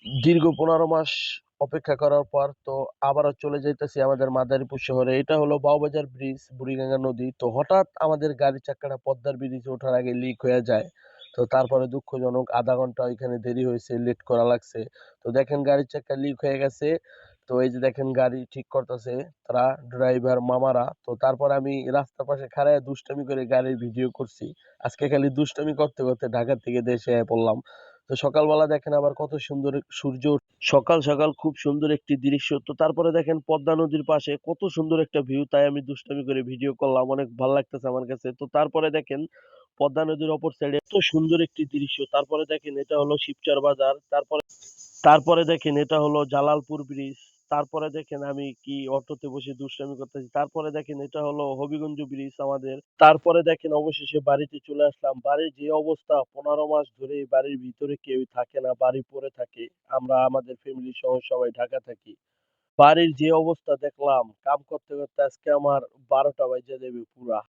দীর্ঘ ১৫ মাস অপেক্ষা করার পর তো আবারও চলে যাইতেছি আমাদের মাদারীপুর শহরে। এটা হলো বাউবাজার ব্রিজ, বুড়িগঙ্গা নদী। তো হঠাৎ আমাদের গাড়ির চাক্কাটা পদ্মার ব্রিজে ওঠার আগে লিক হয়ে যায়। তো তারপরে দুঃখজনক ০.৫ ঘন্টা ওইখানে দেরি হয়েছে, লেট করা লাগছে। তো দেখেন গাড়ির চাক্কা লিক হয়ে গেছে। তো এই যে দেখেন গাড়ি ঠিক করতেছে তারা, ড্রাইভার মামারা। তো তারপর আমি রাস্তার পাশে খাড়ায় দুষ্টামি করে গাড়ির ভিডিও করছি। আজকে খালি দুষ্টামি করতে করতে ঢাকা থেকে দেশে আয়া পড়লাম। তো সকালবেলা দেখেন আবার কত সুন্দর সূর্য, সকাল সকাল খুব সুন্দর একটি দৃশ্য। তো তারপরে দেখেন পদ্মা নদীর পাশে কত সুন্দর একটা ভিউ, তাই আমি দুষ্টামি করে ভিডিও করলাম, অনেক ভালো লাগতেছে আমার কাছে। তো তারপরে দেখেন পদ্মা নদীর অপর সাইডে এত সুন্দর একটি দৃশ্য। তারপরে দেখেন এটা হলো শিবচর বাজার। তারপরে তারপরে দেখেন এটা হলো জালালপুর ব্রিজ। তারপরে দেখেন আমি কি অটোতে বসে দুষ্টামি করতেছি। তারপরে দেখেন এটা হলো হবিগঞ্জ ব্রিজ আমাদের। তারপরে দেখেন অবশেষে বাড়িতে চলে আসলাম। বাড়ির যে অবস্থা, ১৫ মাস ধরে এই বাড়ির ভিতরে কেউই থাকে না, বাড়ি পড়ে থাকে। আমরা আমাদের ফ্যামিলি সহ সবাই ঢাকা থাকি। বাড়ির যে অবস্থা দেখলাম, কাম করতে করতে আজকে আমার ১২টা বাইজা যাবে পুরা।